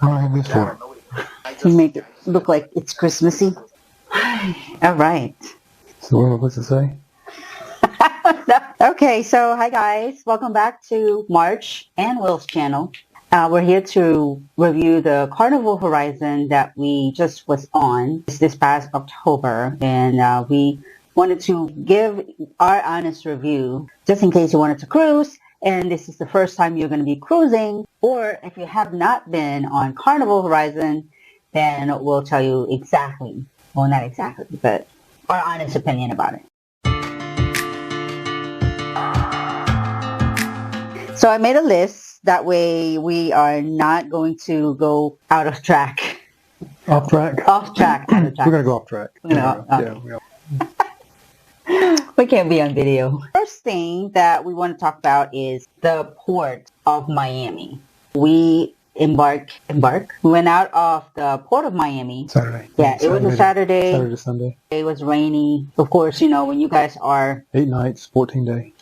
How do I have this for? To make it look like it's Christmassy. All right. So what am I supposed to say? Okay, so hi guys. Welcome back to March and Will's channel. We're here to review the Carnival Horizon that we just was on this past October. And we wanted to give our honest review just in case you wanted to cruise. And this is the first time you're going to be cruising. Or if you have not been on Carnival Horizon, then we'll tell you exactly, well not exactly, but our honest opinion about it. So I made a list. That way we are not going to go out of track. Off track? Off track. Out of track. We're going to go off track. We can't be on video. First thing that we want to talk about is the port of Miami. We went out of the port of Miami. Saturday. Yeah, it was a Saturday. Saturday to Sunday. It was rainy. Of course, you know, when you guys are... 8 nights, 14 days.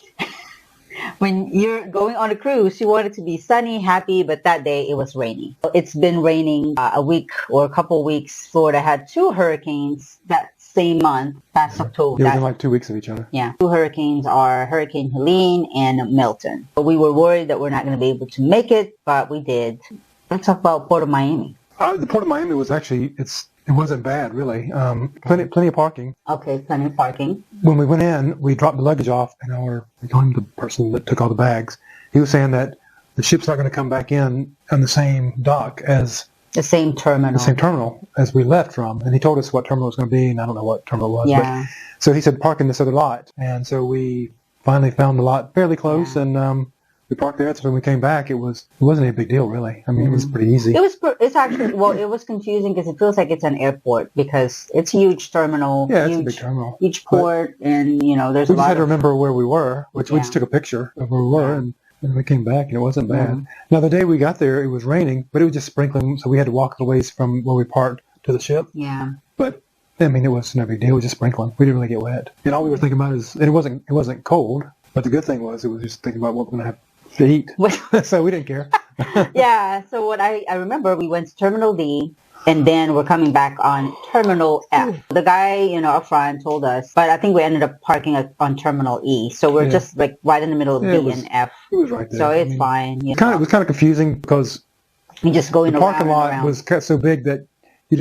When you're going on a cruise, you want it to be sunny, happy, but that day it was rainy. It's been raining a week or a couple weeks. Florida had 2 hurricanes that same month, past October. It was in like 2 weeks of each other. Yeah. 2 hurricanes are Hurricane Helene and Milton. But we were worried that we're not going to be able to make it, but we did. Let's talk about Port of Miami. The Port of Miami was actually, it wasn't bad, really. Plenty of parking. Okay, plenty of parking. When we went in, we dropped the luggage off, and the person that took all the bags, he was saying that the ship's not going to come back in on the same dock as... The same terminal. The same terminal as we left from. And he told us what terminal it was going to be, and I don't know what terminal it was. Yeah. But, so he said, park in this other lot. And so we finally found the lot fairly close, and we parked there. So when we came back, it wasn't a big deal, really. I mean, it was pretty easy. It was confusing because it feels like it's an airport because it's a huge terminal. Yeah, it's a big terminal. Huge port, and, you know, there's a lot. We just had to remember where we were, which we just took a picture of where we were, and we came back, and it wasn't bad. Now, the day we got there, it was raining, but it was just sprinkling, so we had to walk the ways from where we parked to the ship. Yeah. But, I mean, it wasn't a big deal. It was just sprinkling. We didn't really get wet. And all we were thinking about is, and it wasn't cold, but the good thing was, it was just thinking about what we're going to have to eat. So we didn't care. Yeah, so what I remember, we went to Terminal D, and then we're coming back on Terminal F. The guy, you know, up front told us, but I think we ended up parking on Terminal E. So we're just like right in the middle of B and F. It was right there. So it's fine. It was kind of confusing because you just going the parking lot was so big that you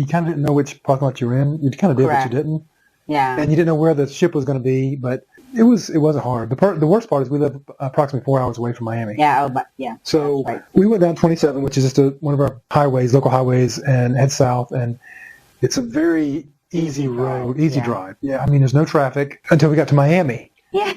kind of didn't know which parking lot you were in. You kind of did, but you didn't. Yeah. And you didn't know where the ship was going to be, but it wasn't hard. The worst part is we live approximately 4 hours away from Miami. Yeah, So we went down 27, which is just one of our highways, local highways, and head south. And it's a very easy road, easy drive. Yeah, I mean, there's no traffic until we got to Miami. Yeah.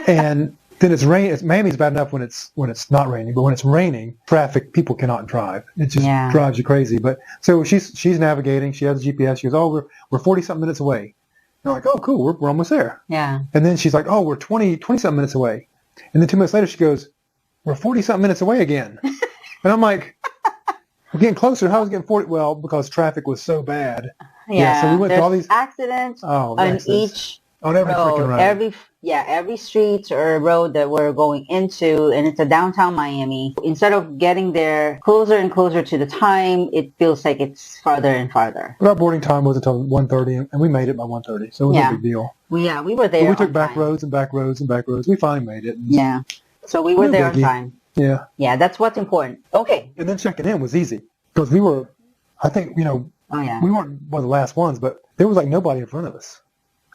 And then it's rain. Miami's bad enough when it's not raining, but when it's raining, traffic, people cannot drive. It just drives you crazy. But so she's navigating. She has a GPS. She goes, "Oh, we're 40-something minutes away." And I'm like, "Oh, cool, we're almost there." Yeah. And then she's like, "Oh, we're 20-something minutes away." And then 2 minutes later, she goes, "We're 40-something minutes away again." And I'm like, "We're getting closer. How is it getting 40?" Well, because traffic was so bad. Yeah. So we went through all these accidents on each on every freaking road. Every street or road that we're going into, and it's a downtown Miami. Instead of getting there closer and closer to the time, it feels like it's farther and farther. But our boarding time was until 1:30, and we made it by 1:30, so it was no big deal. We were there. But we took back roads and back roads and back roads. We finally made it. So we were there on time. Yeah. Yeah, that's what's important. Okay. And then checking in was easy because we were, I think, we weren't one of the last ones, but there was like nobody in front of us.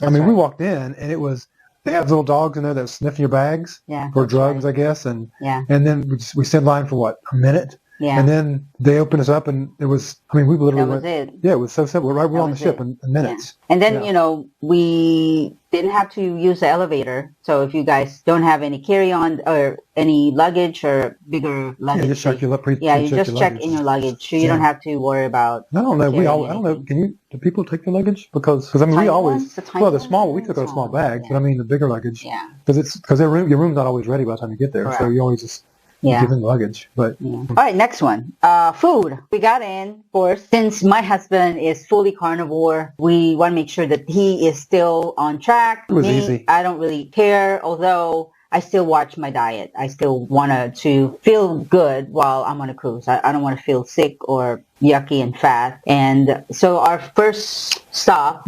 We walked in, and they have little dogs in there that were sniffing your bags for drugs, I guess. And then we stood in line for, what, a minute? Yeah. And then they opened us up, and it was, we literally that was it. Yeah, it was so simple. Right, we're on the ship in minutes. Yeah. And then, we didn't have to use the elevator. So if you guys don't have any carry-on or any luggage or bigger luggage. Yeah, just check your luggage. Yeah, you just check in your luggage. So you don't have to worry about I don't know. I don't know. Do people take their luggage? Because we always, we took our small bags, but the bigger luggage. Yeah. Because your room's not always ready by the time you get there. Correct. So you always just give them luggage. But all right, next one. Food. We got in, of course. Since my husband is fully carnivore, we want to make sure that he is still on track. It was easy. I don't really care, although I still watch my diet. I still want to feel good while I'm on a cruise. I don't want to feel sick or yucky and fat. And so our first stop,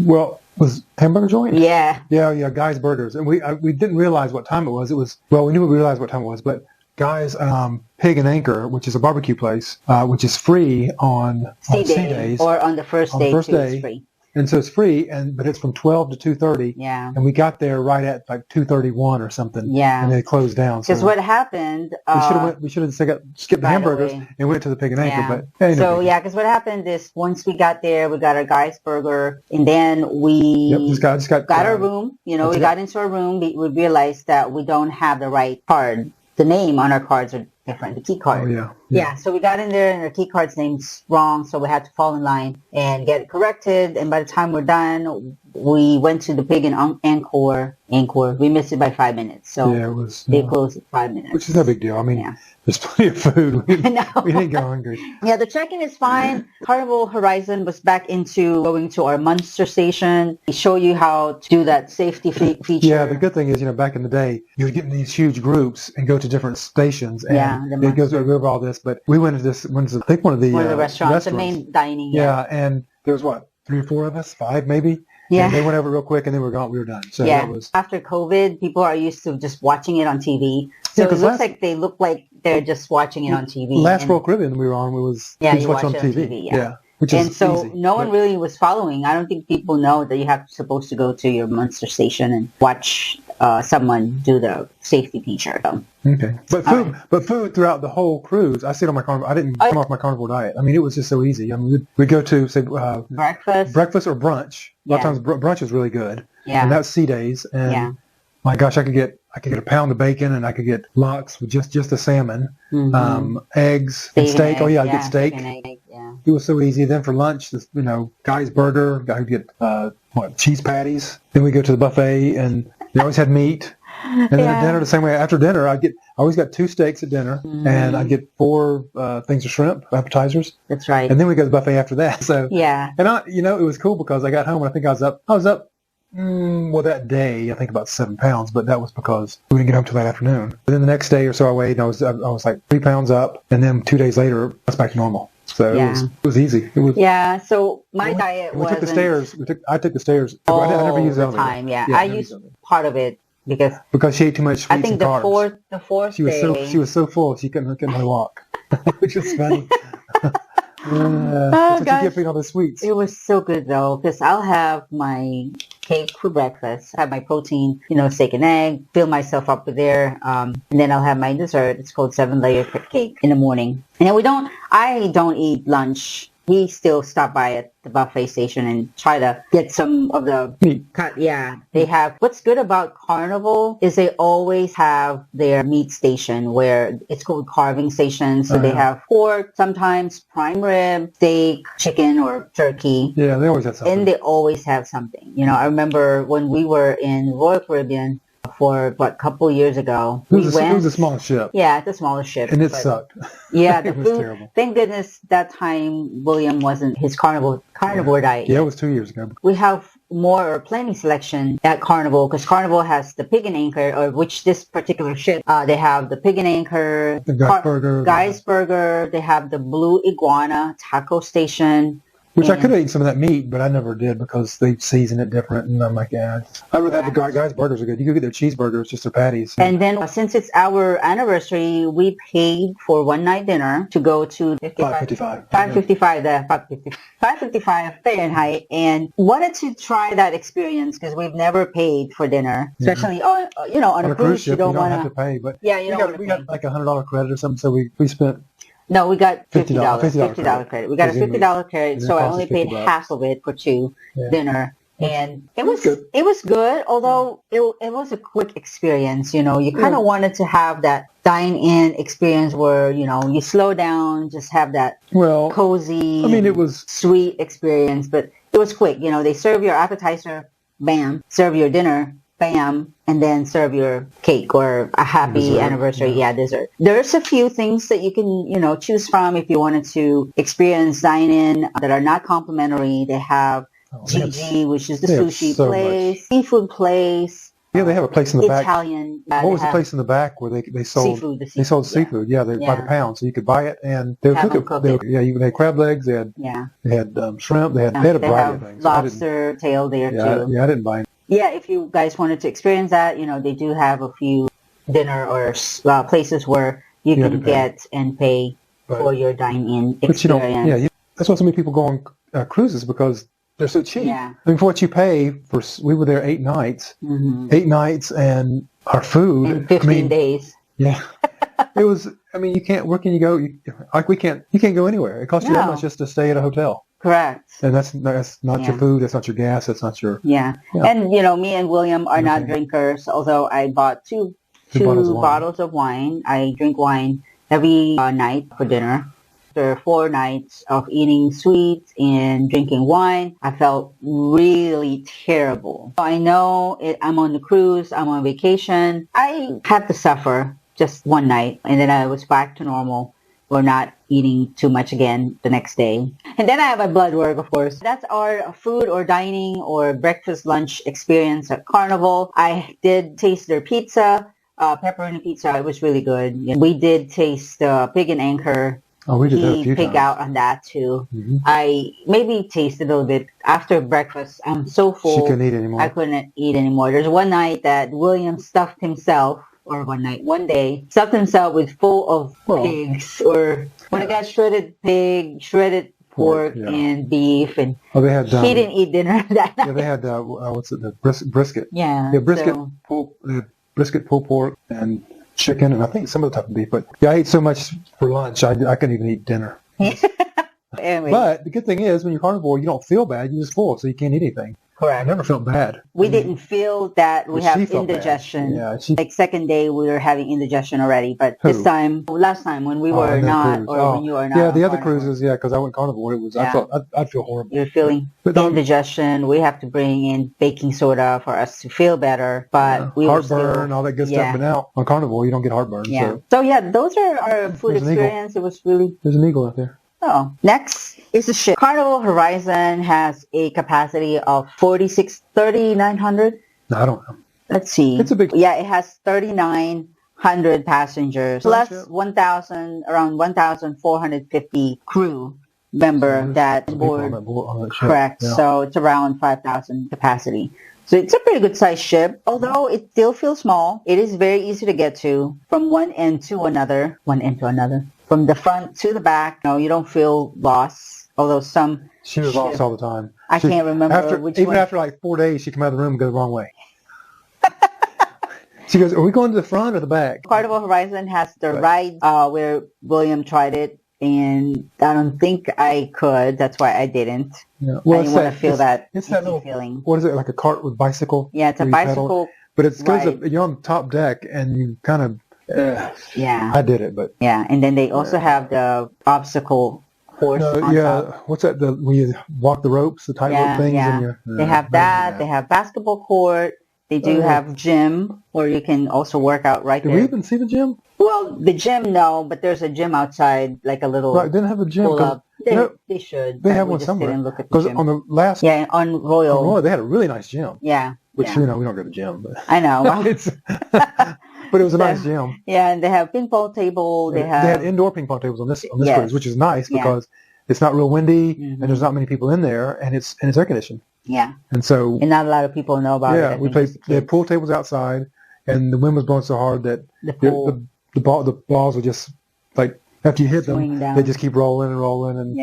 was hamburger joint? Yeah. Yeah, Guy's Burgers. And we didn't realize what time it was. We knew we realized what time it was, but Guy's Pig and Anchor, which is a barbecue place, which is free on sea days. Or on the first day, it's free. And so it's free, but it's from 12 to 2:30. Yeah. And we got there right at like 2:31 or something. Yeah. And they closed down. Because what happened... we should have skipped the hamburgers and went to the Pig and Anchor. But because what happened is once we got there, we got our Guy's Burger, and then we just got our room. We got into our room. We realized that we don't have the right card. The name on our cards are different, the key card. Oh, yeah. So we got in there and our key card's name's wrong, so we had to fall in line and get it corrected. And by the time we're done, we went to the Pig and Anchor. We missed it by 5 minutes. So they closed at 5 minutes. Which is no big deal. I mean, there's plenty of food. We didn't go hungry. Yeah, the check-in is fine. Carnival Horizon was back into going to our Munster station. We show you how to do that safety feature. Yeah, the good thing is, back in the day, you would get in these huge groups and go to different stations. And it goes over all this. But we went to one of the restaurants, the main dining. Yeah, and there was 3 or 4 of us, 5 maybe. Yeah. And they went over real quick and then we were gone. We were done. So after COVID, people are used to just watching it on TV. So it looks like they look like they're just watching it on TV. Last Royal Caribbean we were on, we just watched on TV. Yeah. Which is easy, no one really was following. I don't think people know that you're supposed to go to your Munster station and watch someone do the safety feature. Okay. But food throughout the whole cruise, I stayed on my Carnival. I didn't come off my Carnival diet. I mean, it was just so easy. I mean, we'd go to, say, breakfast or brunch. A lot of times brunch is really good. Yeah. And that's sea days. And my gosh, I could get a pound of bacon and I could get lox with just the salmon, eggs and steak. I'd get steak. It was so easy. Then for lunch, Guy's Burger, I could get cheese patties. Then we go to the buffet and they always had meat. And then at dinner, the same way. After dinner, I always got 2 steaks at dinner, and I get 4 things of shrimp appetizers. That's right. And then we go to the buffet after that. So and it was cool because I got home and I think I was up. That day I think about 7 pounds, but that was because we didn't get home till that afternoon. But then the next day or so I weighed, and I was like 3 pounds up, and then 2 days later I was back to normal. So it was easy. So my diet was. We took the stairs. I took the stairs. All I never used the time. I used part of it. Because she ate too much sweets I think and the carbs. fourth day. She was so full she couldn't walk, which was funny. That's what you get for all the sweets. It was so good though, because I'll have my cake for breakfast, have my protein, steak and egg, fill myself up with there, and then I'll have my dessert. It's called 7-layer cake in the morning. And then I don't eat lunch. We still stop by at the buffet station and try to get some of the meat. They have, what's good about Carnival is they always have their meat station where it's called carving station. So they have pork, sometimes prime rib, steak, chicken or turkey. Yeah, they always have something. And they always have something. I remember when we were in Royal Caribbean for a couple years ago. It was a small ship. Yeah, it's a smaller ship. And it sucked. Yeah, the it was food. Terrible. Thank goodness that time William wasn't his carnivore diet. Yeah, it was 2 years ago. We have plenty selection at Carnival because Carnival has the Pig and Anchor, or which this particular ship, they have the Pig and Anchor, the Guy's Burger. They have the Blue Iguana Taco Station. Which I could have eaten some of that meat, but I never did because they season it different. And I'm like, I'd rather have the Guy's Burgers are good. You could get their cheeseburgers, just their patties. And then since it's our anniversary, we paid for one night dinner to go to $555 Fahrenheit, and wanted to try that experience because we've never paid for dinner, especially on a cruise ship. You don't have to pay, but we got like $100 credit or something, so we spent. No, we got $50 credit. We got a $50 credit, so I only paid half of it for dinner. And it was good. It was good, although it was a quick experience. You kind of wanted to have that dine-in experience where, you slow down, just have that cozy, it was sweet experience. But it was quick. They serve your appetizer, bam. Serve your dinner, bam, and then serve your cake or a happy anniversary, dessert. There's a few things that you can, choose from if you wanted to experience dine-in that are not complimentary. They have Gigi, which is the sushi place, seafood place, Yeah, they have a place in the back. Italian. What was the place in the back where they sold seafood? They sold seafood. Yeah, by the pound, so you could buy it and they would cook it. They had crab legs. They had shrimp. They had a variety of things. Lobster tail there too. Yeah, I didn't buy it. Yeah, if you guys wanted to experience that, they do have a few dinner or places where you can get and pay for your dine-in experience. That's why so many people go on cruises, because they're so cheap. Yeah. I mean, for what you pay we were there 8 nights. Mm-hmm. 8 nights, and our food. In 15 days. Yeah. It was. I mean, you can't. Where can you go? You can't go anywhere. It costs you that much just to stay at a hotel. Correct. And that's not your food. That's not your gas. That's not your. Yeah. And me and William are not drinkers. Although I bought two bottles of wine. I drink wine every night for dinner. After 4 nights of eating sweets and drinking wine, I felt really terrible. I know I'm on the cruise, I'm on vacation. I had to suffer just one night, and then I was back to normal, or not eating too much again the next day. And then I have my blood work, of course. That's our food or dining or breakfast, lunch experience at Carnival. I did taste their pizza, pepperoni pizza. It was really good. We did taste Pig and Anchor. Oh, we did that a few pig times. out on that too. Mm-hmm. I maybe tasted a little bit after breakfast. I'm so full. She couldn't eat anymore. I couldn't eat anymore. There's one night that William stuffed himself, or one day, stuffed himself with full of pigs, or when I got shredded pig, shredded pork, and beef, and they had, he didn't eat dinner that night. Yeah, they had, the brisket. Yeah. Yeah, brisket, pulled pork, and chicken, and I think some of the type of beef. But I ate so much for lunch, I couldn't even eat dinner. Anyway. But the good thing is, when you're carnivore, you don't feel bad. You're just full, so you can't eat anything. Correct. I never felt bad. We didn't feel that we have indigestion. Yeah, like second day we were having indigestion already, but last time when we were not, or when you are not. Yeah, the other cruises, because I went carnivore, it was I'd feel horrible. You're feeling indigestion. We have to bring in baking soda for us to feel better, but we heartburn, all that good stuff. But now on carnivore, you don't get heartburn. Yeah. So those are our food experience. It was really. There's an eagle out there. Oh, next is the ship. Carnival Horizon has a capacity of 3,900. No, I don't know. Let's see. It's a big. Yeah, it has 3,900 passengers plus around 1,450 crew member that board. Correct. Yeah. So it's around 5,000 capacity. So it's a pretty good sized ship, although it still feels small. It is very easy to get to from one end to another. From the front to the back, you don't feel lost. Although she was lost all the time. I can't remember which one. Even after like 4 days, she came out of the room and go the wrong way. She goes, "Are we going to the front or the back?" Carnival Horizon has the ride where William tried it, and I don't think I could. That's why I didn't. Yeah. Well, I didn't want to feel that. It's that little feeling. What is it, like a cart with bicycle? Yeah, it's a bicycle. But it's because you're on the top deck and you kind of. I did it, but and then they also have the obstacle course. On top. What's that? When you walk the ropes, the tightrope things. Yeah. They have that. They have basketball court. They do have gym where you can also work out right there. Did we even see the gym? Well, the gym, no, but there's a gym outside, like a little. Right, didn't have a gym. They should. They have one somewhere. Because on the last. Yeah, on Royal. They had a really nice gym. Yeah. Which we don't go to the gym, but I know. But it was a nice gym. Yeah, and they have ping pong table. They had indoor ping pong tables on this cruise, which is nice because it's not real windy and there's not many people in there, and it's air conditioned. Yeah. And so. And not a lot of people know about it. Yeah, we played. They had pool tables outside, and the wind was blowing so hard that the balls were just like after you hit them, they just keep rolling and rolling and.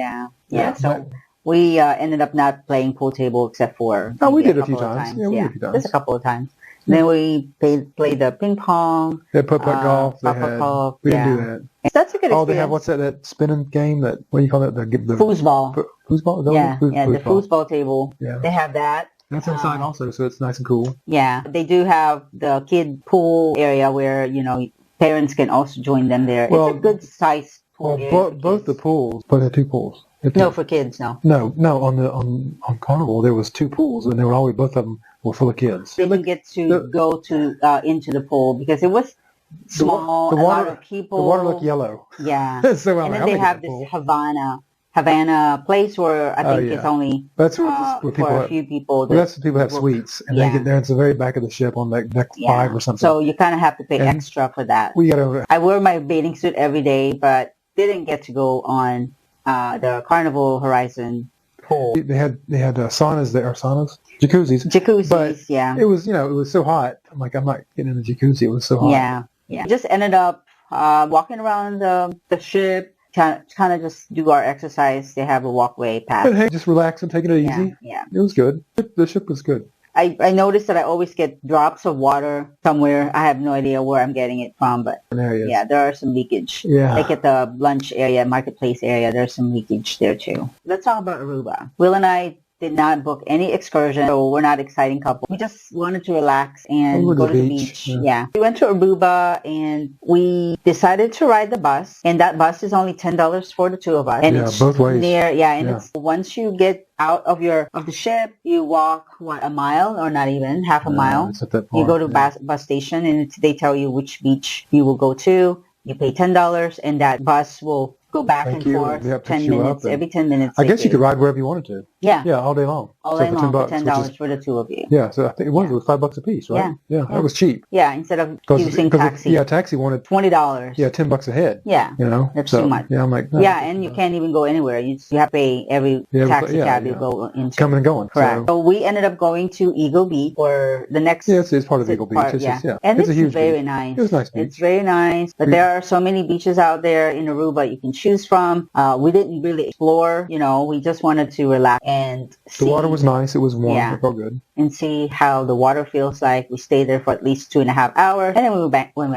So. We ended up not playing pool table except for we did a few times. Yeah, we did a few times. Just a couple of times. Then we played the ping pong. They had putt-putt golf. Golf. We didn't do that. That's a good experience. Oh, they have, what's that spinning game? What do you call it? The foosball. Foosball? The foosball table. Yeah. They have that. That's inside also, so it's nice and cool. Yeah. They do have the kid pool area where, parents can also join them there. Well, it's a good size pool area. Both the pools, but there are 2 pools. No, for kids, no. No. On Carnival there was 2 pools, and they were always both of them were full of kids. They didn't get to go to into the pool because it was small. A lot of people. The water looked yellow. Yeah. So and then they have this Havana Havana place where I think it's only that's where people for a few people. That's the people have suites, and they get there. It's the very back of the ship on like deck 5 or something. So you kind of have to pay extra for that. I wear my bathing suit every day, but didn't get to go on the Carnival Horizon pool. They had saunas there, jacuzzis. But it was it was so hot. I'm like, I'm not getting in the jacuzzi. It was so hot. Yeah. Just ended up walking around the ship. Kind of just do our exercise. They have a walkway path. But hey, just relax and taking it easy. Yeah. It was good. The ship was good. I noticed that I always get drops of water somewhere. I have no idea where I'm getting it from, but there are some leakage. Yeah. Like at the lunch area, marketplace area, there's some leakage there too. Let's talk about Aruba. Will and I did not book any excursion, so we're not exciting couple. We just wanted to relax and go to the beach. Yeah. We went to Aruba and we decided to ride the bus, and that bus is only $10 for the two of us. And it's both ways. It's once you get out of the ship, you walk a mile or not even half a mile. It's at that point, you go to bus station and they tell you which beach you will go to. You pay $10 and that bus will go back and forth 10 minutes. Every 10 minutes. I guess you could ride wherever you wanted to. Yeah. Yeah, all day long. All day long for $10 for the two of you. Yeah, so I think it was $5 a piece, right? Yeah, that was cheap. Yeah, instead of using taxi. Taxi wanted $20. Yeah, $10 a head. Yeah. That's too much. Yeah, I'm like, no. Yeah, and you can't even go anywhere. You have to pay every taxi cab you go into. Coming and going. Correct. So we ended up going to Eagle Beach or the next. Yeah, it's part of Eagle Beach. And it's a huge very beach. nice. It was a nice beach. It's very nice. But there are so many beaches out there in Aruba you can choose from. We didn't really explore. We just wanted to relax and see. The water was nice. It was warm. It felt good. And see how the water feels like. We stayed there for at least 2.5 hours, and then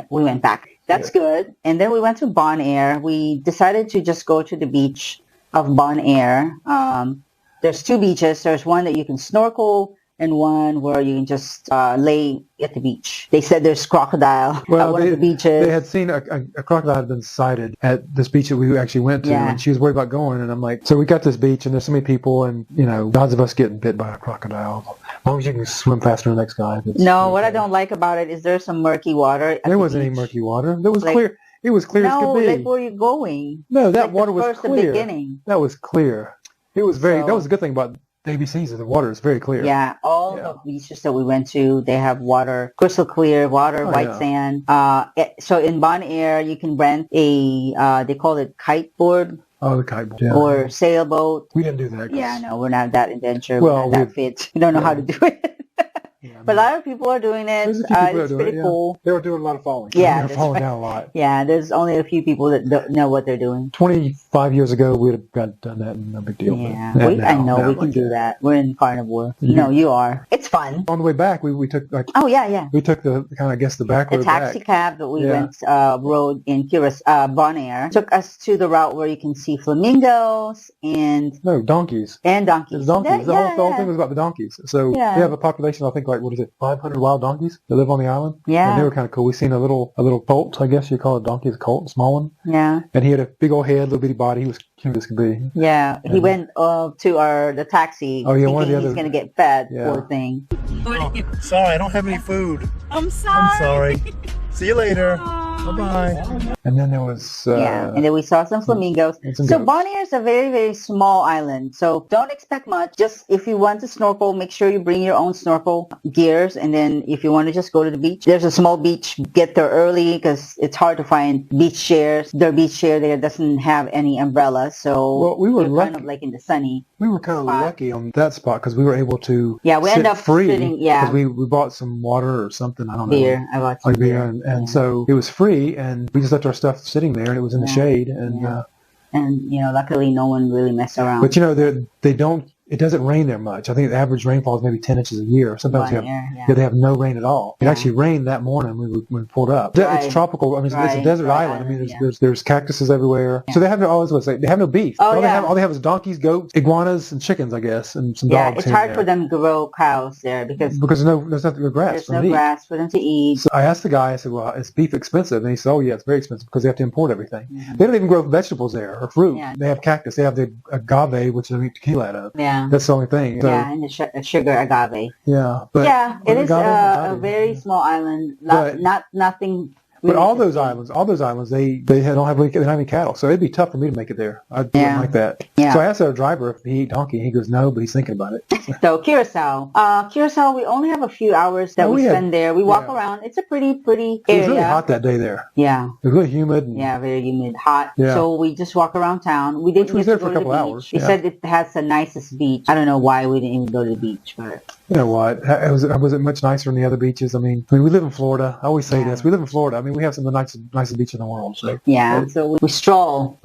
we went back. That's good. And then we went to Bonaire. We decided to just go to the beach of Bonaire. There's 2 beaches. There's one that you can snorkel and one where you can just lay at the beach. They said there's crocodile at one of the beaches. They had seen a crocodile had been sighted at this beach that we actually went to, and she was worried about going. And I'm like, so we got this beach, and there's so many people, and odds of us getting bit by a crocodile. As long as you can swim faster than the next guy. What I don't like about it is there's some murky water. There wasn't any murky water. It was clear. It was clear as could be. No, like where you're going. No, that water was clear. The beginning. That was clear. It was very. That was a good thing about the ABCs. The water is very clear. Yeah, all the beaches that we went to, they have water, crystal clear water, white sand. So in Bonaire, you can rent a they call it kiteboard. Oh, the kiteboard. Or sailboat. We didn't do that. Yeah, no, we're not that adventurous. We're not that fit. We don't know how to do it. But a lot of people are doing it. It's pretty cool. They were doing a lot of falling. Yeah, they were falling down a lot. Yeah, there's only a few people that don't know what they're doing. 25 years ago, we would have done that, and no big deal. Yeah, I know we can do that. We're in Carnival. No, you are. It's fun. On the way back, we took we took the kind of the back road back. The taxi cab that we went rode in Bonaire took us to the route where you can see flamingos and donkeys. And donkeys. The whole thing was about the donkeys. So they have a population, I think, 500 wild donkeys that live on the island. Yeah. And they were kind of cool. We seen a little colt, I guess you call it a donkey, a colt, a small one. Yeah. And he had a big old head, little bitty body. He was cute as could be. Yeah. He went to the taxi. Oh, yeah, one of the he's going to get fed, poor thing. Oh, sorry, I don't have any food. I'm sorry. See you later. Bye-bye. And then there was... and then we saw some flamingos. So Bonaire is a very, very small island. So don't expect much. Just if you want to snorkel, make sure you bring your own snorkel gears. And then if you want to just go to the beach, there's a small beach. Get there early because it's hard to find beach chairs. Their beach chair there doesn't have any umbrellas. So we were lucky. Kind of like in the sunny. We were kind of lucky on that spot because we were able to we ended up free sitting, because we bought some water or something. I don't know. Beer. I bought some beer. And so it was free, and we just left our stuff sitting there, and it was in the shade. And luckily no one really messed around. But they don't. It doesn't rain there much. I think the average rainfall is maybe 10 inches a year. Sometimes they have no rain at all. It actually rained that morning when we pulled up. It's tropical. I mean, it's a desert island. I mean, there's cactuses everywhere. So they have they have no beef. All they have is donkeys, goats, iguanas, and chickens, I guess, and some dogs. Yeah, it's hard for them to grow cows there because there's nothing grass. There's no grass for them to eat. So I asked the guy. I said, "Well, is beef expensive?" And he said, "Oh, yeah, it's very expensive because they have to import everything. Mm-hmm. They don't even grow vegetables there or fruit. Yeah. They have cactus. They have the agave, which they make tequila out of. Yeah, that's the only thing." So, and the sugar agave. Yeah, but it is a very small island. Nothing But all those islands, they don't have any cattle, so it'd be tough for me to make it there. I wouldn't like that. Yeah. So I asked our driver if he ate donkey, and he goes no, but he's thinking about it. So Curaçao, we only have a few hours that we spend there. We walk around. It's a pretty area. It was really hot that day there. Yeah. It was really humid. Very humid, hot. Yeah. So we just walk around town. We didn't was there for a couple hours. He said it has the nicest beach. I don't know why we didn't even go to the beach, but you know what? Was it much nicer than the other beaches? I mean, we live in Florida. I always say this. We live in Florida. I mean, we have some of the nicest beaches in the world. So so we stroll.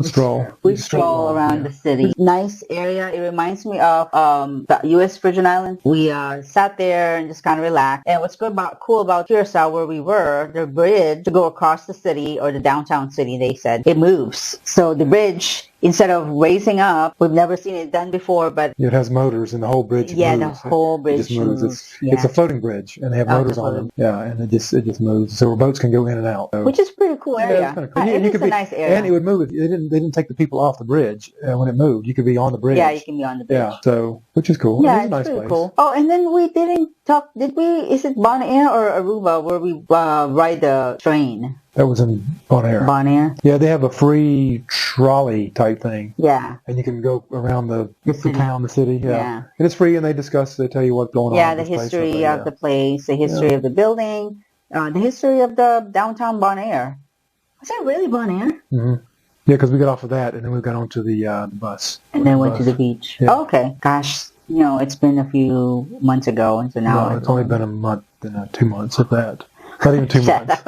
We stroll around the city. Nice area. It reminds me of the U.S. Virgin Islands. We sat there and just kind of relaxed. And what's cool about Curaçao, where we were, the bridge to go across the city or the downtown city, they said it moves. So the bridge, instead of raising up, we've never seen it done before, but it has motors and the whole bridge moves. The whole bridge just moves. It's a floating bridge, and they have motors on them. Yeah, and it just moves, so boats can go in and out. So, which is a pretty cool area. Yeah, it's kind of cool. It's a nice area, and it would move. They didn't take the people off the bridge when it moved. You could be on the bridge. Yeah, you can be on the bridge. Yeah, so which is cool. Yeah, it's a nice pretty place. Cool. Oh, and then we didn't talk. Did we? Is it Bonaire or Aruba where we ride the train? That was in Bonaire. Bonaire? Yeah, they have a free trolley type thing. Yeah. And you can go around the town, the city. Yeah. And it's free, and they tell you what's going on. Yeah, the history of the place, the history of the building, the history of the downtown Bonaire. Was that really Bonaire? Mm-hmm. Yeah, because we got off of that, and then we got onto the bus. And then went to the beach. Yeah. Oh, okay. Gosh, it's been a few months ago, and so now... No, it's only been a month, 2 months, if that. Not even 2 months.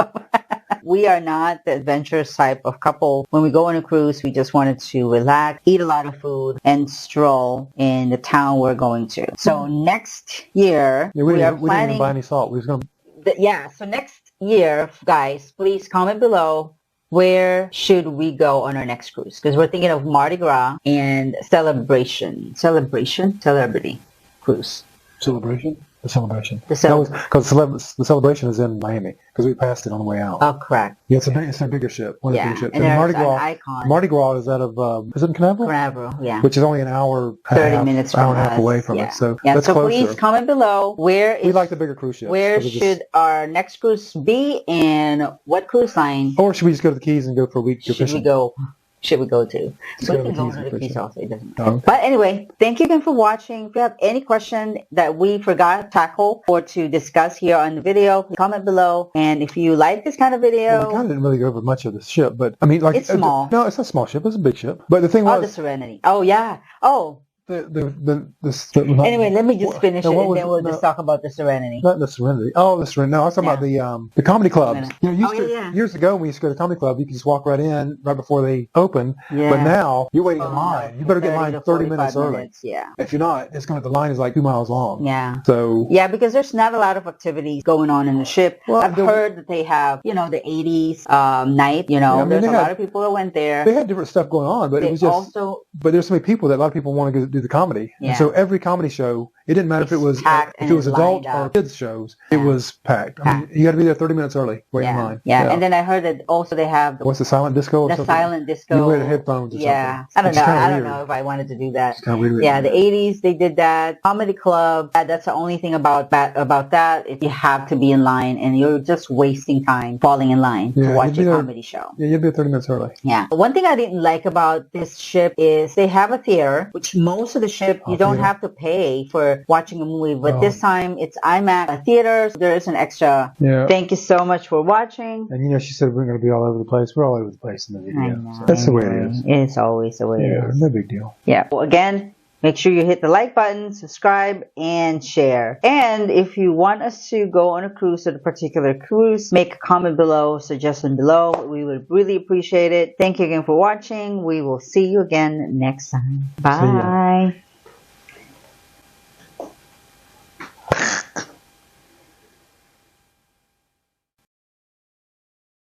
We are not the adventurous type of couple. When we go on a cruise, we just wanted to relax, eat a lot of food, and stroll in the town we're going to. So next year, we are planning... We didn't even buy any salt. We was going to... So next year, guys, please comment below, where should we go on our next cruise? Because we're thinking of Mardi Gras and Celebrity Cruise. Celebration? The Celebration. Because the Celebration is in Miami, because we passed it on the way out. Oh, correct. Yeah, it's a bigger ship. One of the bigger ships. And Mardi Gras is out of, is it in Carnival? Carnival, yeah. Which is only an hour, 30 minutes from hour and a half away from it. So that's so closer. Please comment below we like the bigger cruise ships. Where should our next cruise be, and what cruise line? Or should we just go to the Keys and go for a week? Should we go to? We can go to the Keys also. It doesn't matter. But anyway, thank you again for watching. If you have any question that we forgot to tackle or to discuss here on the video, comment below. And if you like this kind of video... we kind of didn't really go over much of the ship, but I mean, like... It's small. No, it's not a small ship. It's a big ship. But the thing was... the Serenity. Oh, yeah. Oh. Anyway, let me just finish it, and then we'll just talk about the Serenity. Not the Serenity. Oh, the Serenity. No, I was talking about the comedy clubs. Years ago, when we used to go to the comedy club, you could just walk right in right before they open. Yeah. But now, you're waiting in line. You better get in line 30 minutes early. Yeah. If you're not, the line is like 2 miles long. Yeah. So. Yeah, because there's not a lot of activities going on in the ship. Well, I've heard that they have, the 80s night. There's a lot of people that went there. They had different stuff going on, but it was just. But there's so many people that a lot of people want to go do the comedy. Yeah. And so every comedy show, it didn't matter if it was adult or kids shows, it was packed. I mean, you got to be there 30 minutes early, wait in line. Yeah, and then I heard that also they have what's the silent disco? Or the something? Silent disco. You wear the headphones or something. I don't know if I wanted to do that. It's kind of weird. Yeah, the 80s they did that. Comedy club. That's the only thing about that. If you have to be in line and you're just wasting time falling in line to watch a comedy show. Yeah, you'll be 30 minutes early. Yeah. One thing I didn't like about this ship is they have a theater, which most of the ship you don't have to pay for watching a movie, but this time it's IMAX theaters. There is an extra. Yeah. Thank you so much for watching. And she said we're going to be all over the place. We're all over the place in the video. So that's the way it is. It's always the way it is. No big deal. Yeah. Well, again, make sure you hit the like button, subscribe, and share. And if you want us to go on a cruise or a particular cruise, make a comment below, suggestion below. We would really appreciate it. Thank you again for watching. We will see you again next time. Bye.